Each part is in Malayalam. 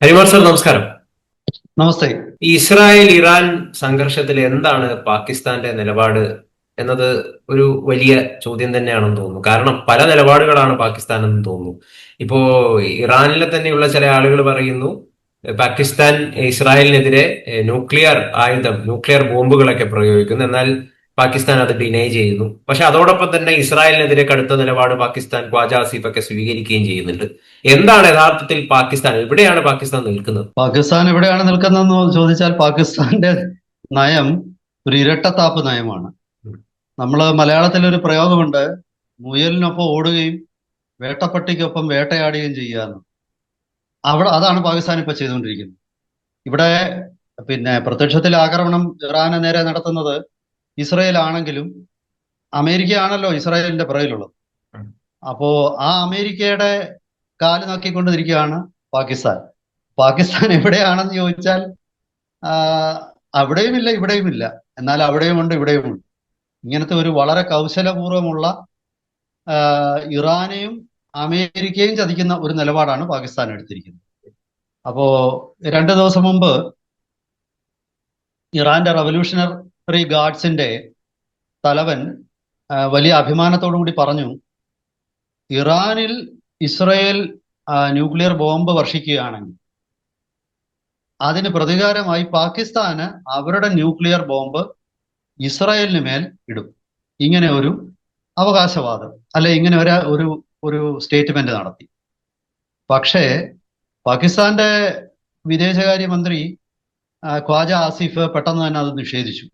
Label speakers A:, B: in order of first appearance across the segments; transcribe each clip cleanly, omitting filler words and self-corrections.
A: ഹരിമാർ സർ, നമസ്കാരം.
B: നമസ്തേ.
A: ഇസ്രായേൽ ഇറാൻ സംഘർഷത്തിൽ എന്താണ് പാകിസ്ഥാന്റെ നിലപാട് എന്നത് ഒരു വലിയ ചോദ്യം തന്നെയാണെന്ന് തോന്നുന്നു. കാരണം പല നിലപാടുകളാണ് പാകിസ്ഥാൻ എന്ന് തോന്നുന്നു. ഇപ്പോ ഇറാനിലെ തന്നെയുള്ള ചില ആളുകൾ പറയുന്നു പാകിസ്ഥാൻ ഇസ്രായേലിനെതിരെ ന്യൂക്ലിയർ ബോംബുകളൊക്കെ പ്രയോഗിക്കുന്നു. എന്നാൽ പാകിസ്ഥാൻ അത് ഡിനൈ ചെയ്യുന്നു. പക്ഷെ അതോടൊപ്പം തന്നെ ഇസ്രായേലിനെതിരെ കടുത്ത നിലപാട് പാകിസ്ഥാൻ ഖ്വാജ ആസിഫൊക്കെ സ്വീകരിക്കുകയും ചെയ്യുന്നുണ്ട്. എന്താണ് യഥാർത്ഥത്തിൽ പാകിസ്ഥാൻ, എവിടെയാണ് പാകിസ്ഥാൻ നിൽക്കുന്നത്?
B: പാകിസ്ഥാൻ എവിടെയാണ് നിൽക്കുന്നതെന്ന് ചോദിച്ചാൽ പാകിസ്ഥാന്റെ നയം ഒരു ഇരട്ടത്താപ്പ് നയമാണ്. നമ്മൾ മലയാളത്തിൽ ഒരു പ്രയോഗമുണ്ട്, മുയലിനൊപ്പം ഓടുകയും വേട്ടപ്പട്ടിക്കൊപ്പം വേട്ടയാടുകയും ചെയ്യാന്ന്. അതാണ് പാകിസ്ഥാൻ ഇപ്പൊ ചെയ്തുകൊണ്ടിരിക്കുന്നത്. ഇവിടെ പ്രത്യക്ഷത്തിൽ ആക്രമണം ഇറാന് നേരെ നടത്തുന്നത് ഇസ്രയേൽ ആണെങ്കിലും അമേരിക്ക ആണല്ലോ ഇസ്രായേലിന്റെ പുറകിലുള്ളത്. അപ്പോ ആ അമേരിക്കയുടെ കാല് നോക്കിക്കൊണ്ടിരിക്കുകയാണ് പാകിസ്ഥാൻ. പാകിസ്ഥാൻ എവിടെയാണെന്ന് ചോദിച്ചാൽ അവിടെയുമില്ല ഇവിടെയുമില്ല, എന്നാൽ അവിടെയുമുണ്ട് ഇവിടെയുമുണ്ട്. ഇങ്ങനത്തെ ഒരു വളരെ കൗശലപൂർവമുള്ള ഇറാനെയും അമേരിക്കയും ചതിക്കുന്ന ഒരു നിലപാടാണ് പാകിസ്ഥാൻ എടുത്തിരിക്കുന്നത്. അപ്പോ 2 ദിവസം മുമ്പ് ഇറാന്റെ റവല്യൂഷണറി ഗാർഡ്സിന്റെ തലവൻ വലിയ അഭിമാനത്തോടു കൂടി പറഞ്ഞു, ഇറാനിൽ ഇസ്രയേൽ ന്യൂക്ലിയർ ബോംബ് വർഷിക്കുകയാണെങ്കിൽ അതിന് പ്രതികാരമായി പാകിസ്ഥാന് അവരുടെ ന്യൂക്ലിയർ ബോംബ് ഇസ്രായേലിന് മേൽ ഇടും. ഇങ്ങനെ ഒരു അവകാശവാദം ഇങ്ങനെ ഒരു സ്റ്റേറ്റ്മെന്റ് നടത്തി. പക്ഷേ പാകിസ്ഥാന്റെ വിദേശകാര്യമന്ത്രി ഖ്വാജ ആസിഫ് പെട്ടെന്ന് തന്നെ അത് നിഷേധിച്ചു.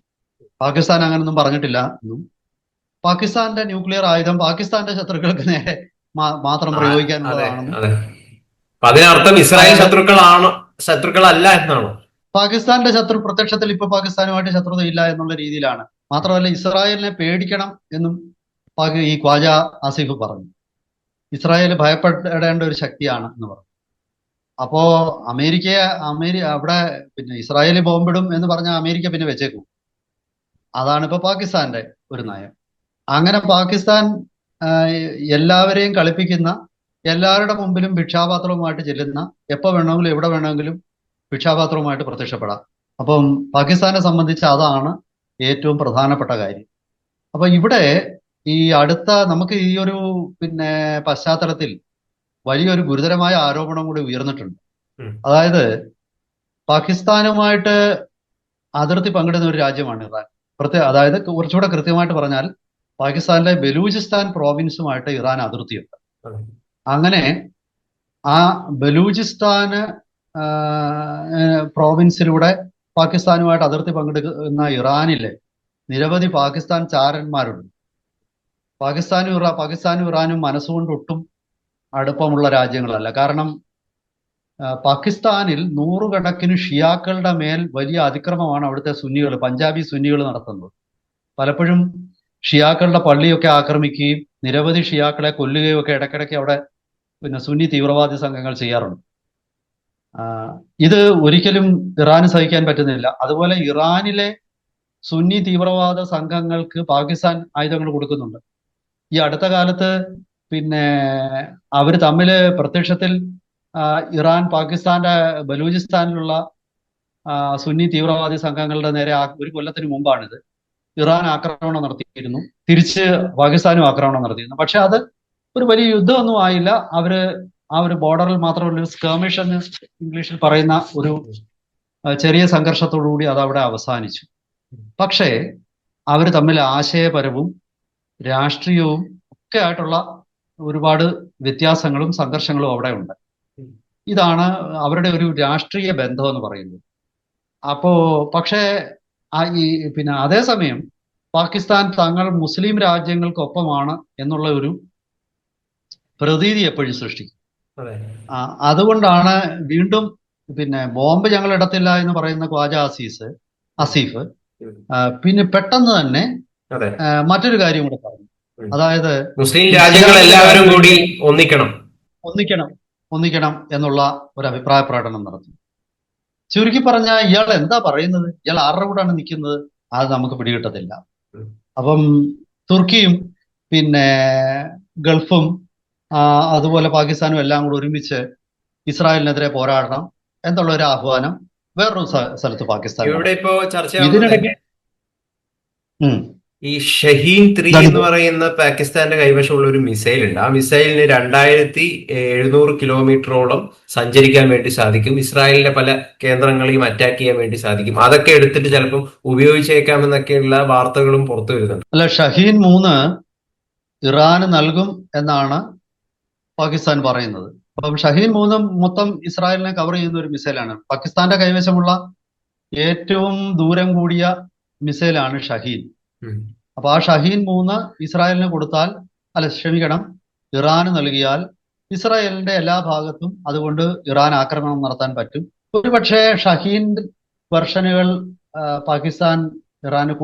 B: പാകിസ്ഥാൻ അങ്ങനൊന്നും പറഞ്ഞിട്ടില്ല എന്നും പാകിസ്ഥാന്റെ ന്യൂക്ലിയർ ആയുധം പാകിസ്ഥാന്റെ ശത്രുക്കൾക്ക് നേരെ മാത്രം പ്രയോഗിക്കാനുള്ളതാണെന്നും.
A: അതിനർത്ഥം ഇസ്രായേൽ ശത്രുക്കളല്ല എന്നാണോ?
B: പാകിസ്ഥാന്റെ ശത്രു പ്രത്യക്ഷത്തിൽ ഇപ്പൊ പാകിസ്ഥാനുമായിട്ട് ശത്രുതയില്ല എന്നുള്ള രീതിയിലാണ്. മാത്രമല്ല ഇസ്രായേലിനെ പേടിക്കണം എന്നും ഈ ഖ്വാജ ആസിഫ് പറഞ്ഞു. ഇസ്രായേൽ ഭയപ്പെടേണ്ട ഒരു ശക്തിയാണ് എന്ന് പറഞ്ഞു. അപ്പോ അവിടെ ഇസ്രായേൽ ബോംബിടും എന്ന് പറഞ്ഞ അമേരിക്ക പിന്നെ വെച്ചേക്കും. അതാണ് ഇപ്പൊ പാകിസ്ഥാന്റെ ഒരു നയം. അങ്ങനെ പാകിസ്ഥാൻ എല്ലാവരെയും കളിപ്പിക്കുന്ന, എല്ലാവരുടെ മുമ്പിലും ഭിക്ഷാപാത്രവുമായിട്ട് ചെല്ലുന്ന, എപ്പോ വേണമെങ്കിലും എവിടെ വേണമെങ്കിലും ഭിക്ഷാപാത്രവുമായിട്ട് പ്രത്യക്ഷപ്പെടാം. അപ്പം പാകിസ്ഥാനെ സംബന്ധിച്ച് അതാണ് ഏറ്റവും പ്രധാനപ്പെട്ട കാര്യം. അപ്പൊ ഇവിടെ നമുക്ക് ഈ ഒരു പശ്ചാത്തലത്തിൽ വലിയൊരു ഗുരുതരമായ ആരോപണം കൂടി ഉയർന്നിട്ടുണ്ട്. അതായത് പാകിസ്ഥാനുമായിട്ട് അതിർത്തി പങ്കിടുന്ന ഒരു രാജ്യമാണ് ഇറാൻ. അതായത് കുറച്ചുകൂടെ കൃത്യമായിട്ട് പറഞ്ഞാൽ പാകിസ്ഥാനിലെ ബലൂചിസ്ഥാൻ പ്രോവിൻസുമായിട്ട് ഇറാൻ അതിർത്തിയുണ്ട്. അങ്ങനെ ആ ബലൂചിസ്ഥാന് പ്രോവിൻസിലൂടെ പാകിസ്ഥാനുമായിട്ട് അതിർത്തി പങ്കെടുക്കുന്ന ഇറാനിലെ നിരവധി പാകിസ്ഥാൻ ചാരന്മാരുണ്ട്. പാകിസ്ഥാനും ഇറാനും മനസ്സുകൊണ്ട് ഒട്ടും അടുപ്പമുള്ള രാജ്യങ്ങളല്ല. കാരണം പാകിസ്ഥാനിൽ നൂറുകണക്കിന് ഷിയാക്കളുടെ മേൽ വലിയ അതിക്രമമാണ് അവിടുത്തെ പഞ്ചാബി സുന്നികൾ നടത്തുന്നത്. പലപ്പോഴും ഷിയാക്കളുടെ പള്ളിയൊക്കെ ആക്രമിക്കുകയും നിരവധി ഷിയാക്കളെ കൊല്ലുകയും ഒക്കെ ഇടയ്ക്കിടയ്ക്ക് അവിടെ സുന്നി തീവ്രവാദി സംഘങ്ങൾ ചെയ്യാറുണ്ട്. ഇത് ഒരിക്കലും ഇറാന് സഹിക്കാൻ പറ്റുന്നില്ല. അതുപോലെ ഇറാനിലെ സുന്നി തീവ്രവാദ സംഘങ്ങൾക്ക് പാകിസ്ഥാൻ ആയുധങ്ങൾ കൊടുക്കുന്നുണ്ട്. ഈ അടുത്ത കാലത്ത് അവര് തമ്മില് പ്രത്യക്ഷത്തിൽ ഇറാൻ പാകിസ്ഥാന്റെ ബലൂചിസ്ഥാനിലുള്ള സുന്നി തീവ്രവാദി സംഘങ്ങളുടെ നേരെ 1 കൊല്ലത്തിന് മുമ്പാണിത് ഇറാൻ ആക്രമണം നടത്തിയിരുന്നു. തിരിച്ച് പാകിസ്ഥാനും ആക്രമണം നടത്തിയിരുന്നു. പക്ഷെ അത് ഒരു വലിയ യുദ്ധമൊന്നും ആയില്ല. ആ ഒരു ബോർഡറിൽ മാത്രമല്ല, ഒരു സ്കേമിഷ് എന്ന് ഇംഗ്ലീഷിൽ പറയുന്ന ഒരു ചെറിയ സംഘർഷത്തോടു കൂടി അത് അവിടെ അവസാനിച്ചു. പക്ഷേ അവർ തമ്മിൽ ആശയപരവും രാഷ്ട്രീയവും ഒക്കെ ആയിട്ടുള്ള ഒരുപാട് വ്യത്യാസങ്ങളും സംഘർഷങ്ങളും അവിടെ ഉണ്ട്. ഇതാണ് അവരുടെ ഒരു രാഷ്ട്രീയ ബന്ധം എന്ന് പറയുന്നത്. പക്ഷേ അതേസമയം പാകിസ്ഥാൻ തങ്ങൾ മുസ്ലിം രാജ്യങ്ങൾക്കൊപ്പമാണ് എന്നുള്ള ഒരു പ്രതീതി എപ്പോഴും സൃഷ്ടിക്കും. അതുകൊണ്ടാണ് വീണ്ടും ബോംബ് ഞങ്ങൾ ഇടത്തില്ല എന്ന് പറയുന്ന ഖ്വാജ ആസിഫ് പെട്ടെന്ന് തന്നെ മറ്റൊരു കാര്യം കൂടെ പറഞ്ഞു. അതായത്
A: മുസ്ലിം രാജ്യങ്ങൾ എല്ലാവരും കൂടി
B: ഒന്നിക്കണം എന്നുള്ള ഒരു അഭിപ്രായ പ്രകടനം നടത്തി. ചുരുക്കി പറഞ്ഞാൽ ഇയാൾ എന്താ പറയുന്നത്, ഇയാൾ ആരുടെ കൂടാണ് നിൽക്കുന്നത്, അത് നമുക്ക് പിടികിട്ടത്തില്ല. അപ്പം തുർക്കിയും ഗൾഫും അതുപോലെ പാകിസ്ഥാനും എല്ലാം കൂടെ ഒരുമിച്ച് ഇസ്രായേലിനെതിരെ പോരാടണം എന്നുള്ള ഒരു ആഹ്വാനം വേറൊരു സ്ഥലത്ത് പാകിസ്ഥാൻ
A: ഇവിടെ
B: നടത്തി.
A: ഇപ്പോ ചർച്ചയാവുന്നത്
B: ഇതിനിടയ്ക്ക് ഉം,
A: ഈ ഷഹീൻ 3 എന്ന്
B: ഇതാണിത്.
A: പറയുന്ന പാകിസ്ഥാന്റെ കൈവശമുള്ള ഒരു മിസൈൽ ഉണ്ട്. ആ മിസൈലിന് 2700 കിലോമീറ്ററോളം സഞ്ചരിക്കാൻ വേണ്ടി സാധിക്കും. ഇസ്രായേലിന്റെ പല കേന്ദ്രങ്ങളെയും അറ്റാക്ക് ചെയ്യാൻ വേണ്ടി സാധിക്കും. അതൊക്കെ എടുത്തിട്ട് ചിലപ്പം ഉപയോഗിച്ചേക്കാമെന്നൊക്കെയുള്ള വാർത്തകളും പുറത്തു വരുന്നുണ്ട്.
B: അല്ല, ഷഹീൻ 3 ഇറാന് നൽകും എന്നാണ് പാകിസ്ഥാൻ പറയുന്നത്. അപ്പം ഷഹീൻ 3 മൊത്തം ഇസ്രായേലിനെ കവർ ചെയ്യുന്ന ഒരു മിസൈലാണ്. പാകിസ്ഥാന്റെ കൈവശമുള്ള ഏറ്റവും ദൂരം കൂടിയ മിസൈലാണ് ഷഹീൻ.
A: ഉം.
B: അപ്പൊ ആ ഷഹീൻ 3 ഇസ്രായേലിന് കൊടുത്താൽ, അല്ല ക്ഷമിക്കണം, ഇറാന് നൽകിയാൽ ഇസ്രായേലിന്റെ എല്ലാ ഭാഗത്തും അതുകൊണ്ട് ഇറാൻ ആക്രമണം നടത്താൻ പറ്റും. ഒരുപക്ഷെ ഷഹീൻ വെർഷനുകൾ പാകിസ്ഥാൻ ഇറാന്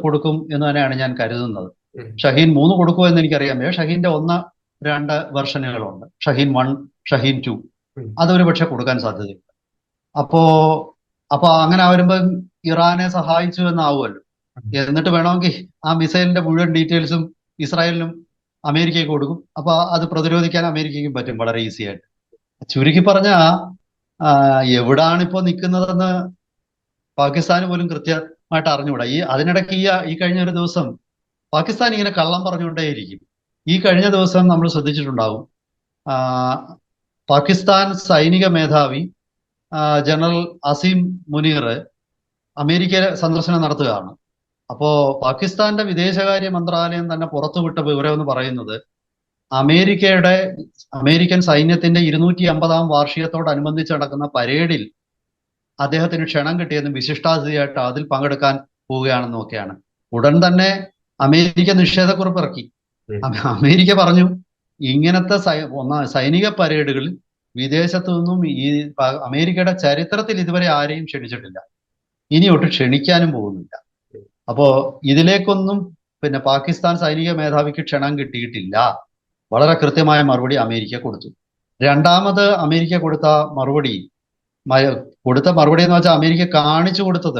B: കൊടുക്കും എന്ന് തന്നെയാണ് ഞാൻ കരുതുന്നത്.
A: ഉം.
B: ഷഹീൻ 3 കൊടുക്കുമോ എന്ന് എനിക്കറിയാൻ വയ്യ. ഷഹീന്റെ 1, 2 വെർഷനുകളുണ്ട്. ഷഹീൻ 1, ഷഹീൻ 2.
A: ഉം.
B: അതൊരു പക്ഷെ കൊടുക്കാൻ സാധ്യതയുണ്ട്. അപ്പോ അങ്ങനെ വരുമ്പോൾ ഇറാനെ സഹായിച്ചു എന്നാവുമല്ലോ. എന്നിട്ട് വേണമെങ്കിൽ ആ മിസൈലിന്റെ മുഴുവൻ ഡീറ്റെയിൽസും ഇസ്രായേലിനും അമേരിക്കയ്ക്ക് കൊടുക്കും. അപ്പൊ അത് പ്രതിരോധിക്കാൻ അമേരിക്കയ്ക്കും പറ്റും വളരെ ഈസി ആയിട്ട്. ചുരുക്കി പറഞ്ഞ എവിടാണ് ഇപ്പോ നിൽക്കുന്നതെന്ന് പാകിസ്ഥാന് പോലും കൃത്യമായിട്ട് അറിഞ്ഞുകൂടാ. അതിനിടയ്ക്ക് ഈ കഴിഞ്ഞ ഒരു ദിവസം പാകിസ്ഥാൻ ഇങ്ങനെ കള്ളം പറഞ്ഞുകൊണ്ടേയിരിക്കും. ഈ കഴിഞ്ഞ ദിവസം നമ്മൾ ശ്രദ്ധിച്ചിട്ടുണ്ടാവും, ആ, പാകിസ്ഥാൻ സൈനിക മേധാവി ജനറൽ അസീം മുനീർ അമേരിക്ക സന്ദർശനം നടത്തുകയാണ്. അപ്പോ പാകിസ്ഥാന്റെ വിദേശകാര്യ മന്ത്രാലയം തന്നെ പുറത്തുവിട്ട വിവരം എന്ന് പറയുന്നത്, അമേരിക്കൻ സൈന്യത്തിന്റെ 250-ാം വാർഷികത്തോടനുബന്ധിച്ച് നടക്കുന്ന പരേഡിൽ അദ്ദേഹത്തിന് ക്ഷണം കിട്ടിയതും വിശിഷ്ടാതിഥിയായിട്ട് അതിൽ പങ്കെടുക്കാൻ പോവുകയാണെന്നും ഒക്കെയാണ്. ഉടൻ തന്നെ അമേരിക്ക നിഷേധക്കുറിപ്പ് ഇറക്കി. അമേരിക്ക പറഞ്ഞു, ഇങ്ങനത്തെ സൈനിക പരേഡുകളിൽ വിദേശത്തു നിന്നും അമേരിക്കയുടെ ചരിത്രത്തിൽ ഇതുവരെ ആരെയും ക്ഷണിച്ചിട്ടില്ല, ഇനി ഒട്ട് ക്ഷണിക്കാനും പോകുന്നില്ല. അപ്പോ ഇതിലേക്കൊന്നും പാകിസ്ഥാൻ സൈനിക മേധാവിക്ക് ക്ഷണം കിട്ടിയിട്ടില്ല. വളരെ കൃത്യമായ മറുപടി അമേരിക്ക കൊടുത്തു. രണ്ടാമത് അമേരിക്ക കൊടുത്ത മറുപടി എന്ന് വെച്ചാൽ അമേരിക്ക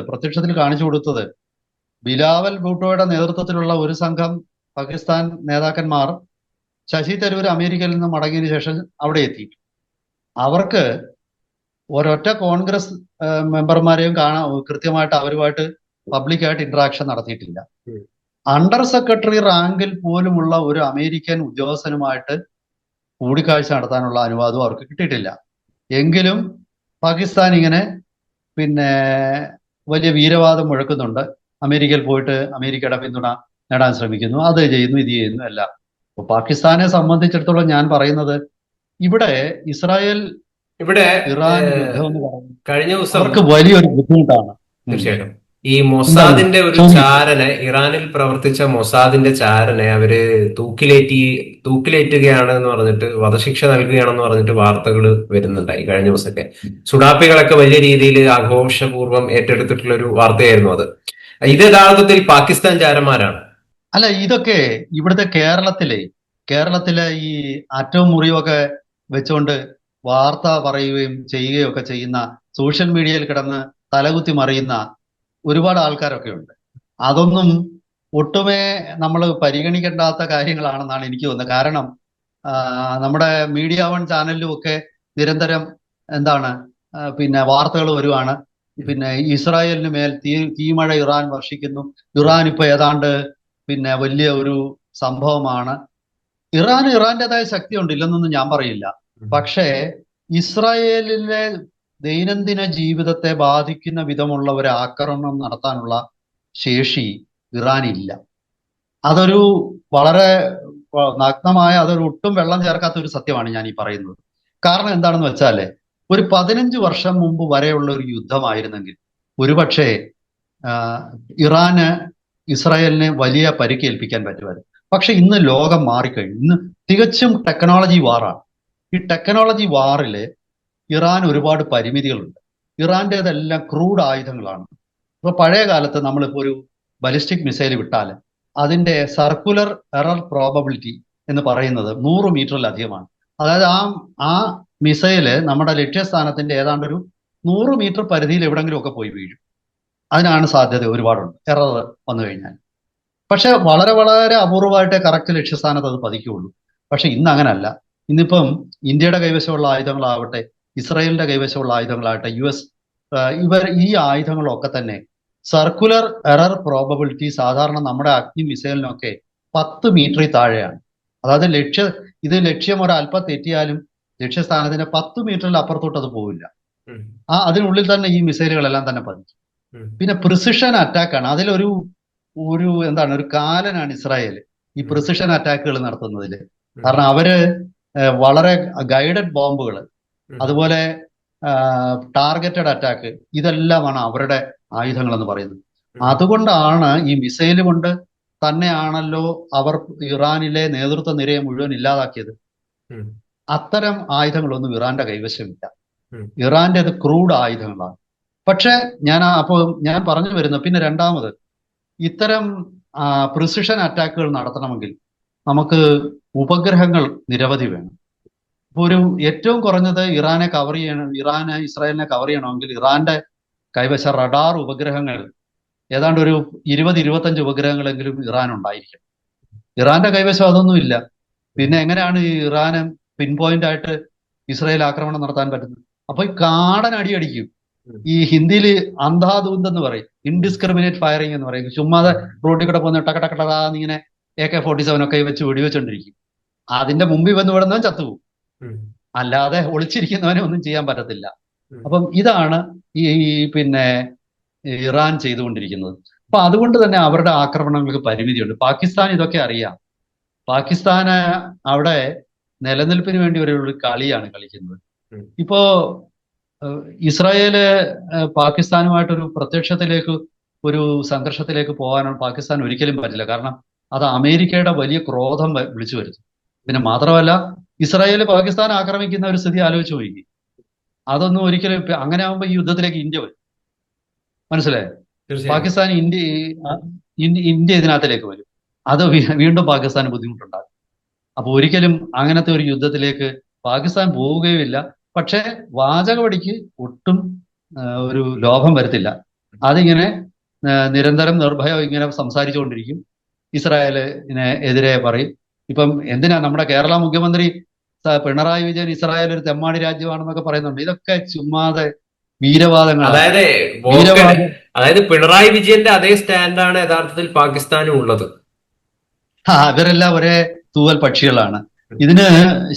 B: പ്രത്യക്ഷത്തിൽ കാണിച്ചു കൊടുത്തത്, ബിലാവൽ ഭൂട്ടോയുടെ നേതൃത്വത്തിലുള്ള ഒരു സംഘം പാകിസ്ഥാൻ നേതാക്കന്മാർ ശശി തരൂർ അമേരിക്കയിൽ നിന്ന് മടങ്ങിയതിനു ശേഷം അവിടെ എത്തി. അവർക്ക് ഒരൊറ്റ കോൺഗ്രസ് മെമ്പർമാരെയും കൃത്യമായിട്ട് അവരുമായിട്ട് പബ്ലിക്കായിട്ട് ഇന്ററാക്ഷൻ നടത്തിയിട്ടില്ല. അണ്ടർ സെക്രട്ടറി റാങ്കിൽ പോലുമുള്ള ഒരു അമേരിക്കൻ ഉദ്യോഗസ്ഥനുമായിട്ട് കൂടിക്കാഴ്ച നടത്താനുള്ള അനുവാദവും അവർക്ക് കിട്ടിയിട്ടില്ല. എങ്കിലും പാകിസ്ഥാൻ ഇങ്ങനെ വലിയ വീരവാദം മുഴക്കുന്നുണ്ട്. അമേരിക്കയിൽ പോയിട്ട് അമേരിക്കയുടെ പിന്തുണ നേടാൻ ശ്രമിക്കുന്നു, അത് ചെയ്യുന്നു, ഇത് ചെയ്യുന്നു എല്ലാം. അപ്പൊ പാകിസ്ഥാനെ സംബന്ധിച്ചിടത്തോളം ഞാൻ പറയുന്നത്, ഇവിടെ ഇസ്രായേൽ ഇറാൻ യുദ്ധം എന്ന് പറയുന്നത്
A: കഴിഞ്ഞ ദിവസം
B: അവർക്ക് വലിയൊരു ബുദ്ധിമുട്ടാണ്.
A: തീർച്ചയായിട്ടും ഈ മൊസാദിന്റെ ഒരു ചാരനെ, ഇറാനിൽ പ്രവർത്തിച്ച മൊസാദിന്റെ ചാരനെ അവര് തൂക്കിലേറ്റുകയാണ് എന്ന് പറഞ്ഞിട്ട്, വധശിക്ഷ നൽകുകയാണെന്ന് പറഞ്ഞിട്ട് വാർത്തകൾ വരുന്നുണ്ടായി കഴിഞ്ഞ ദിവസമൊക്കെ. സുഡാപ്പികളൊക്കെ വലിയ രീതിയിൽ ആഘോഷപൂർവ്വം ഏറ്റെടുത്തിട്ടുള്ള ഒരു വാർത്തയായിരുന്നു അത്. ഇത് യഥാർത്ഥത്തിൽ പാകിസ്ഥാൻ ചാരന്മാരാണ്.
B: അല്ല, ഇതൊക്കെ ഇവിടുത്തെ കേരളത്തിലെ ഈ അറ്റവും മുറിയുമൊക്കെ വെച്ചുകൊണ്ട് വാർത്ത പറയുകയും ചെയ്യുകയും ഒക്കെ ചെയ്യുന്ന, സോഷ്യൽ മീഡിയയിൽ കിടന്ന് തലകുത്തി മറിയുന്ന ഒരുപാട് ആൾക്കാരൊക്കെ ഉണ്ട്. അതൊന്നും ഒട്ടുമേ നമ്മൾ പരിഗണിക്കേണ്ടാത്ത കാര്യങ്ങളാണെന്നാണ് എനിക്ക് തോന്നുന്നത്. കാരണം നമ്മുടെ മീഡിയ 1 ചാനലിലും ഒക്കെ നിരന്തരം വാർത്തകൾ വരുവാണ്. ഇസ്രായേലിന് മേൽ തീമഴ ഇറാൻ വർഷിക്കുന്നു, ഇറാൻ ഇപ്പൊ ഏതാണ്ട് വലിയ ഒരു സംഭവമാണ്. ഇറാന്റേതായ ശക്തിയുണ്ട്, ഇല്ലെന്നൊന്നും ഞാൻ പറയില്ല. പക്ഷേ ഇസ്രായേലിലെ ദൈനംദിന ജീവിതത്തെ ബാധിക്കുന്ന വിധമുള്ള ഒരു ആക്രമണം നടത്താനുള്ള ശേഷി ഇറാനില്ല. അതൊരു വളരെ നഗ്നമായ, അതൊരു ഒട്ടും വെള്ളം ചേർക്കാത്ത ഒരു സത്യമാണ് ഞാൻ ഈ പറയുന്നത്. കാരണം എന്താണെന്ന് വെച്ചാല്, ഒരു 15 വർഷം മുമ്പ് വരെയുള്ള ഒരു യുദ്ധമായിരുന്നെങ്കിൽ ഒരുപക്ഷെ ഇറാന് ഇസ്രായേലിനെ വലിയ പരിക്കേൽപ്പിക്കാൻ പറ്റുമായിരുന്നു. പക്ഷെ ഇന്ന് ലോകം മാറിക്കഴിഞ്ഞു. ഇന്ന് തികച്ചും ടെക്നോളജി വാറാണ്. ഈ ടെക്നോളജി വാറില് ഇറാൻ ഒരുപാട് പരിമിതികളുണ്ട്. ഇറാന്റേതെല്ലാം ക്രൂഡ് ആയുധങ്ങളാണ്. ഇപ്പൊ പഴയ കാലത്ത് നമ്മളിപ്പോ ഒരു ബലിസ്റ്റിക് മിസൈൽ വിട്ടാൽ അതിന്റെ സർക്കുലർ എറർ പ്രോബബിലിറ്റി എന്ന് പറയുന്നത് 100 മീറ്ററിലധികമാണ്. അതായത് ആ മിസൈല് നമ്മുടെ ലക്ഷ്യസ്ഥാനത്തിന്റെ ഏതാണ്ട് ഒരു 100 മീറ്റർ പരിധിയിൽ എവിടെങ്കിലും ഒക്കെ പോയി വീഴും. അതിനാണ് സാധ്യത ഒരുപാടുണ്ട്, എറർ വന്നു കഴിഞ്ഞാൽ. പക്ഷെ വളരെ വളരെ അപൂർവമായിട്ടേ കറക്റ്റ് ലക്ഷ്യസ്ഥാനത്ത് അത് പതിക്കുകയുള്ളൂ. പക്ഷെ ഇന്ന് അങ്ങനല്ല. ഇന്നിപ്പം ഇന്ത്യയുടെ കൈവശമുള്ള ആയുധങ്ങളാവട്ടെ, ഇസ്രായേലിന്റെ കൈവശമുള്ള ആയുധങ്ങളാകട്ടെ ഇവർ ഈ ആയുധങ്ങളൊക്കെ തന്നെ സർക്കുലർ എറർ പ്രോബബിലിറ്റി സാധാരണ നമ്മുടെ അഗ്നി മിസൈലിനൊക്കെ 10 മീറ്ററിൽ താഴെയാണ്. അതായത് ഇത് ലക്ഷ്യം ഒരല്പം തെറ്റിയാലും ലക്ഷ്യസ്ഥാനത്തിന് 10 മീറ്ററിൽ അപ്പുറത്തോട്ട് അത് പോവില്ല. അതിനുള്ളിൽ തന്നെ ഈ മിസൈലുകളെല്ലാം തന്നെ പതിക്കും. പിന്നെ പ്രിസിഷൻ അറ്റാക്കാണ്. അതിലൊരു ഒരു കാലനാണ് ഇസ്രായേൽ ഈ പ്രിസിഷൻ അറ്റാക്കുകൾ നടത്തുന്നതിൽ. കാരണം അവര് വളരെ ഗൈഡഡ് ബോംബുകൾ, അതുപോലെ ടാർഗറ്റഡ് അറ്റാക്ക്, ഇതെല്ലാമാണ് അവരുടെ ആയുധങ്ങൾ എന്ന് പറയുന്നത്. അതുകൊണ്ടാണ് ഈ മിസൈൽ കൊണ്ട് തന്നെയാണല്ലോ അവർ ഇറാനിലെ നേതൃത്വ നിരയെ മുഴുവൻ ഇല്ലാതാക്കിയത്. അത്തരം ആയുധങ്ങളൊന്നും ഇറാന്റെ കൈവശമില്ല. ഇറാന്റേത് ക്രൂഡ് ആയുധങ്ങളാണ്. പക്ഷെ ഞാൻ പറഞ്ഞു വരുന്നത്, പിന്നെ രണ്ടാമത്, ഇത്തരം പ്രിസിഷൻ അറ്റാക്കുകൾ നടത്തണമെങ്കിൽ നമുക്ക് ഉപഗ്രഹങ്ങൾ നിരവധി വേണം. ഇപ്പൊ ഏറ്റവും കുറഞ്ഞത് ഇറാനെ ഇസ്രായേലിനെ കവർ ചെയ്യണമെങ്കിൽ ഇറാന്റെ കൈവശ റഡാർ ഉപഗ്രഹങ്ങൾ ഏതാണ്ട് ഒരു 20-25 ഉപഗ്രഹങ്ങളെങ്കിലും ഇറാൻ ഉണ്ടായിരിക്കും. ഇറാന്റെ കൈവശം അതൊന്നുമില്ല. പിന്നെ എങ്ങനെയാണ് ഈ ഇറാന് പിൻ പോയിന്റ് ആയിട്ട് ഇസ്രായേൽ ആക്രമണം നടത്താൻ പറ്റുന്നത്? അപ്പൊ ഈ കാടൻ അടിയടിക്കും. ഈ ഹിന്ദിയിൽ അന്ധാധൂന്ത് എന്ന് പറയും, ഇൻഡിസ്ക്രിമിനേറ്റ് ഫയറിംഗ് എന്ന് പറയും. ചുമ്മാതെ റോഡിൽ കൂടെ പോകുന്ന ടക്കടക്കടാന്ന് ഇങ്ങനെ AK-47 ഒക്കെ വെച്ച് വെടിവെച്ചോണ്ടിരിക്കും. അതിന്റെ മുമ്പിൽ വന്ന് വിടുന്നവൻ ചത്തുപോകും, അല്ലാതെ ഒളിച്ചിരിക്കുന്നവനെ ഒന്നും ചെയ്യാൻ പറ്റത്തില്ല. അപ്പം ഇതാണ് പിന്നെ ഇറാൻ ചെയ്തുകൊണ്ടിരിക്കുന്നത്. അപ്പൊ അതുകൊണ്ട് തന്നെ അവരുടെ ആക്രമണങ്ങൾക്ക് പരിമിതിയുണ്ട്. പാകിസ്ഥാൻ ഇതൊക്കെ അറിയാം. പാകിസ്ഥാന് അവിടെ നിലനിൽപ്പിന് വേണ്ടി ഒരു കളിയാണ് കളിക്കുന്നത്. ഇപ്പോ ഇസ്രായേല് പാകിസ്ഥാനുമായിട്ടൊരു ഒരു സംഘർഷത്തിലേക്ക് പോകാൻ പാകിസ്ഥാൻ ഒരിക്കലും പറ്റില്ല. കാരണം അത് അമേരിക്കയുടെ വലിയ ക്രോധം വിളിച്ചു വരുത്തും. പിന്നെ മാത്രമല്ല, ഇസ്രായേല് പാകിസ്ഥാൻ ആക്രമിക്കുന്ന ഒരു സ്ഥിതി ആലോചിച്ച് പോയി. അതൊന്നും ഒരിക്കലും, അങ്ങനെ ആകുമ്പോൾ ഈ യുദ്ധത്തിലേക്ക് ഇന്ത്യ വരും. മനസ്സിലായോ? പാകിസ്ഥാൻ ഇന്ത്യ ഇതിനകത്തിലേക്ക് വരും. അത് വീണ്ടും പാകിസ്ഥാന് ബുദ്ധിമുട്ടുണ്ടാകും. അപ്പൊ ഒരിക്കലും അങ്ങനത്തെ ഒരു യുദ്ധത്തിലേക്ക് പാകിസ്ഥാൻ പോവുകയുമില്ല. പക്ഷെ വാചകവടിക്ക് ഒട്ടും ഒരു ലോഭം വരത്തില്ല. അതിങ്ങനെ നിരന്തരം നിർഭയം ഇങ്ങനെ സംസാരിച്ചുകൊണ്ടിരിക്കും. ഇസ്രായേലിനെ എതിരെ പറയും. ഇപ്പം എന്തിനാ നമ്മുടെ കേരള മുഖ്യമന്ത്രി പിണറായി വിജയൻ ഇസ്രായേൽ ഒരു തെമ്മാടി രാജ്യമാണെന്നൊക്കെ പറയുന്നുണ്ട്. ഇതൊക്കെ ചുമ്മാതെ വീരവാദങ്ങളാണ്.
A: അതായത് പിണറായി വിജയന്റെ അതേ സ്റ്റാൻഡാണ് യഥാർത്ഥത്തിൽ പാകിസ്ഥാനും ഉള്ളത്.
B: അവരെല്ലാം ഒരേ തൂവൽ പക്ഷികളാണ്. ഇതിന്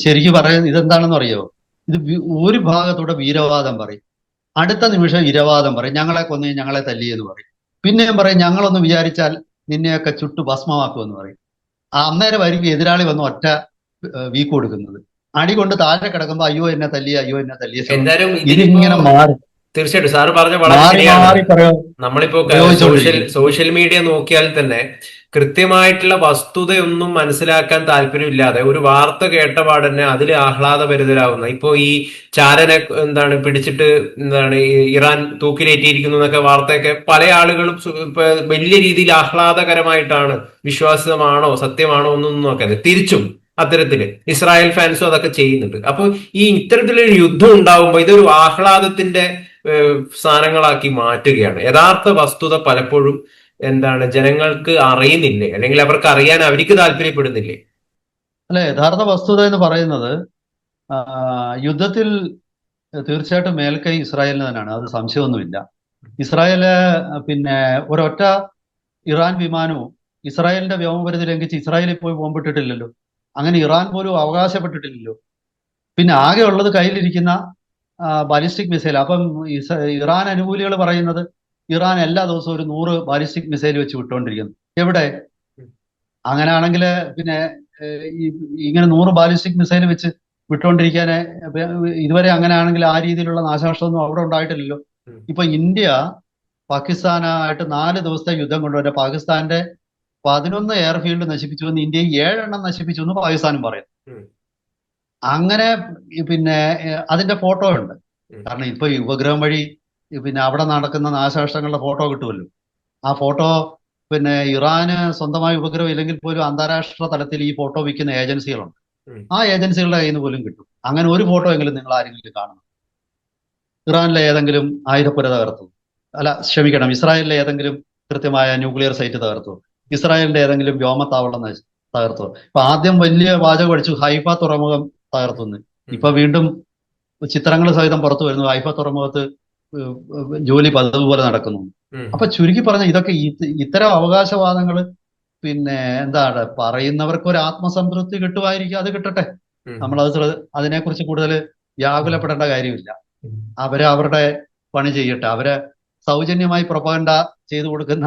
B: ശരിക്കും പറയുന്നത് ഇതെന്താണെന്ന് അറിയോ? ഇത് ഒരു ഭാഗത്തൂടെ വീരവാദം പറയും, അടുത്ത നിമിഷം ഇരവാദം പറയും. ഞങ്ങളെ കൊന്ന് ഞങ്ങളെ തല്ലിയെന്ന് പറയും. പിന്നെയും പറയും ഞങ്ങളൊന്ന് വിചാരിച്ചാൽ നിന്നെയൊക്കെ ചുട്ടു ഭസ്മമാക്കുമെന്ന് പറയും. അന്നേരമായിരിക്കും എതിരാളി വന്ന് ഒറ്റ വീക്ക് കൊടുക്കുന്നത്. അടി കൊണ്ട് താഴെ കിടക്കുമ്പോ അയ്യോ എന്നെ തല്ലിയ, അയ്യോ എന്നെ തല്ലിയ. ഇതിങ്ങനെ മാറി.
A: തീർച്ചയായിട്ടും സാറ് പറഞ്ഞ വളരെ ശരിയാണ്. നമ്മളിപ്പോ സോഷ്യൽ മീഡിയ നോക്കിയാൽ തന്നെ കൃത്യമായിട്ടുള്ള വസ്തുതയൊന്നും മനസ്സിലാക്കാൻ താല്പര്യമില്ലാതെ ഒരു വാർത്ത കേട്ട പാടന്നെ അതിൽ ആഹ്ലാദഭരിതരാകുന്ന, ഇപ്പോ ഈ ചാരനെ പിടിച്ചിട്ട് ഇറാൻ തൂക്കിലേറ്റിയിരിക്കുന്നു എന്നൊക്കെ വാർത്തയൊക്കെ പല ആളുകളും വലിയ രീതിയിൽ ആഹ്ലാദകരമായിട്ടാണ്, വിശ്വാസമാണോ സത്യമാണോ ഒന്നും നോക്കാതെ തിരിച്ചും അത്തരത്തില് ഇസ്രായേൽ ഫാൻസും അതൊക്കെ ചെയ്യുന്നുണ്ട്. അപ്പൊ ഇത്തരത്തിലൊരു യുദ്ധം ഉണ്ടാവുമ്പോൾ ഇതൊരു ആഹ്ലാദത്തിന്റെ സ്ഥാനങ്ങളാക്കി മാറ്റുകയാണ്. യഥാർത്ഥ വസ്തുത പലപ്പോഴും ജനങ്ങൾക്ക് അറിയുന്നില്ലേ, അല്ലെങ്കിൽ അവർക്ക് അറിയാൻ അവർക്ക് താല്പര്യപ്പെടുന്നില്ലേ?
B: അല്ലെ, യഥാർത്ഥ വസ്തുത എന്ന് പറയുന്നത് യുദ്ധത്തിൽ തീർച്ചയായിട്ടും മേൽക്കൈ ഇസ്രായേലിന് തന്നെയാണ്. അത് സംശയമൊന്നുമില്ല. ഇസ്രായേല് പിന്നെ ഒരൊറ്റ ഇറാൻ വിമാനവും ഇസ്രായേലിന്റെ വ്യോമപരിധി ലംഘിച്ച് ഇസ്രായേലിൽ പോയി ബോംബിട്ടിട്ടില്ലല്ലോ. അങ്ങനെ ഇറാൻ പോലും അവകാശപ്പെട്ടിട്ടില്ലല്ലോ. പിന്നെ ആകെ ഉള്ളത് കയ്യിലിരിക്കുന്ന ബാലിസ്റ്റിക് മിസൈൽ. അപ്പം ഇറാൻ അനുകൂലികൾ പറയുന്നത് ഇറാൻ എല്ലാ ദിവസവും ഒരു 100 ബാലിസ്റ്റിക് മിസൈൽ വെച്ച് വിട്ടുകൊണ്ടിരിക്കുന്നു. എവിടെ? അങ്ങനെയാണെങ്കിൽ പിന്നെ ഇങ്ങനെ 100 ബാലിസ്റ്റിക് മിസൈൽ വെച്ച് വിട്ടുകൊണ്ടിരിക്കാൻ ഇതുവരെ അങ്ങനെയാണെങ്കിൽ ആ രീതിയിലുള്ള നാശനഷ്ടമൊന്നും അവിടെ ഉണ്ടായിട്ടില്ലല്ലോ. ഇപ്പൊ ഇന്ത്യ പാകിസ്ഥാനായിട്ട് 4 ദിവസത്തെ യുദ്ധം കൊണ്ടുവരെ പാകിസ്ഥാന്റെ 11 എയർഫീൽഡ് നശിപ്പിച്ചു എന്ന് ഇന്ത്യയിൽ 7 എണ്ണം നശിപ്പിച്ചു എന്ന് പാകിസ്ഥാനും പറയുന്നു. അങ്ങനെ പിന്നെ അതിന്റെ ഫോട്ടോ ഉണ്ട്. കാരണം ഇപ്പൊ ഈ ഉപഗ്രഹം വഴി പിന്നെ അവിടെ നടക്കുന്ന നാശനഷ്ടങ്ങളുടെ ഫോട്ടോ കിട്ടുമല്ലോ. ആ ഫോട്ടോ പിന്നെ ഇറാന് സ്വന്തമായി ഉപഗ്രഹം ഇല്ലെങ്കിൽ പോലും അന്താരാഷ്ട്ര തലത്തിൽ ഈ ഫോട്ടോ വിൽക്കുന്ന ഏജൻസികളുണ്ട്. ആ ഏജൻസികളുടെ കയ്യിൽ നിന്ന് പോലും കിട്ടും. അങ്ങനെ ഒരു ഫോട്ടോ എങ്കിലും നിങ്ങൾ ആരെങ്കിലും കാണുന്നു? ഇറാനിലെ ഏതെങ്കിലും ആയുധപ്പുര തകർത്തു? ക്ഷമിക്കണം, ഇസ്രായേലിലെ ഏതെങ്കിലും കൃത്യമായ ന്യൂക്ലിയർ സൈറ്റ് തകർത്തു? ഇസ്രായേലിന്റെ ഏതെങ്കിലും വ്യോമത്താവളം തകർത്തു? ഇപ്പൊ ആദ്യം വലിയ വാചകം അടിച്ചു ഹൈഫ തുറമുഖം തകർത്തുന്നു. ഇപ്പൊ വീണ്ടും ചിത്രങ്ങൾ സഹിതം പുറത്തു വരുന്നു. ഹൈഫ തുറമുഖത്ത് ജോലി പതിവ് പോലെ നടക്കുന്നു.
A: ഉം,
B: അപ്പൊ ചുരുക്കി പറഞ്ഞ ഇതൊക്കെ ഇത്തരം അവകാശവാദങ്ങൾ പിന്നെ എന്താണ് പറയുന്നവർക്ക് ഒരു ആത്മസംതൃപ്തി കിട്ടുമായിരിക്കും. അത് കിട്ടട്ടെ,
A: ഉം,
B: നമ്മളത് അതിനെക്കുറിച്ച് കൂടുതൽ വ്യാകുലപ്പെടേണ്ട കാര്യമില്ല.
A: ഉം.
B: അവര് അവരുടെ പണി ചെയ്യട്ടെ. അവര് സൗജന്യമായി പ്രൊപ്പഗണ്ട ചെയ്തു കൊടുക്കുന്ന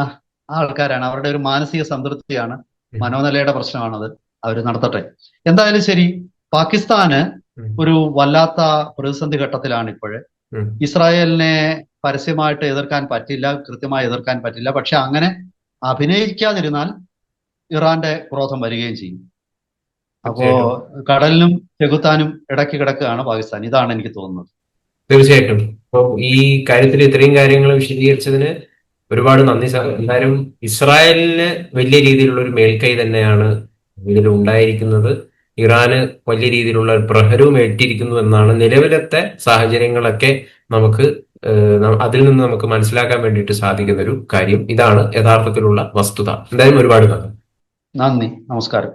B: ആൾക്കാരാണ്. അവരുടെ ഒരു മാനസിക സംതൃപ്തിയാണ്, മനോനിലയുടെ പ്രശ്നമാണത്. അവർ നടത്തട്ടെ. എന്തായാലും ശരി, പാകിസ്ഥാന് ഒരു വല്ലാത്ത പ്രതിസന്ധി ഘട്ടത്തിലാണ് ഇപ്പോഴ്.
A: ഉം.
B: ഇസ്രായേലിനെ പരസ്യമായിട്ട് എതിർക്കാൻ പറ്റില്ല, കൃത്യമായി എതിർക്കാൻ പറ്റില്ല. പക്ഷെ അങ്ങനെ അഭിനയിക്കാതിരുന്നാൽ ഇറാന്റെ ക്രോധം വരികയും ചെയ്യും. അപ്പോ
A: തീർച്ചയായിട്ടും.
B: കടലിനും ചെകുത്താനും ഇടയ്ക്ക് കിടക്കുകയാണ് പാകിസ്ഥാൻ. ഇതാണ് എനിക്ക് തോന്നുന്നത്.
A: തീർച്ചയായിട്ടും. അപ്പോൾ ഈ കാര്യത്തിൽ ഇത്രയും കാര്യങ്ങൾ വിശദീകരിച്ചതിന് ഒരുപാട് നന്ദി സാർ. എന്തായാലും ഇസ്രായേലിന് വലിയ രീതിയിലുള്ള ഒരു മേൽക്കൈ തന്നെയാണ് ഇതിൽ ഉണ്ടായിരിക്കുന്നത്. ഇറാന് വലിയ രീതിയിലുള്ള ഒരു പ്രഹരവും ഏറ്റിരിക്കുന്നു എന്നാണ് നിലവിലത്തെ സാഹചര്യങ്ങളൊക്കെ നമുക്ക് അതിൽ നിന്ന് നമുക്ക് മനസ്സിലാക്കാൻ വേണ്ടിയിട്ട് സാധിക്കുന്ന ഒരു കാര്യം. ഇതാണ് യഥാർത്ഥത്തിലുള്ള വസ്തുത. എന്തായാലും ഒരുപാട് നന്ദി.
B: നന്ദി, നമസ്കാരം.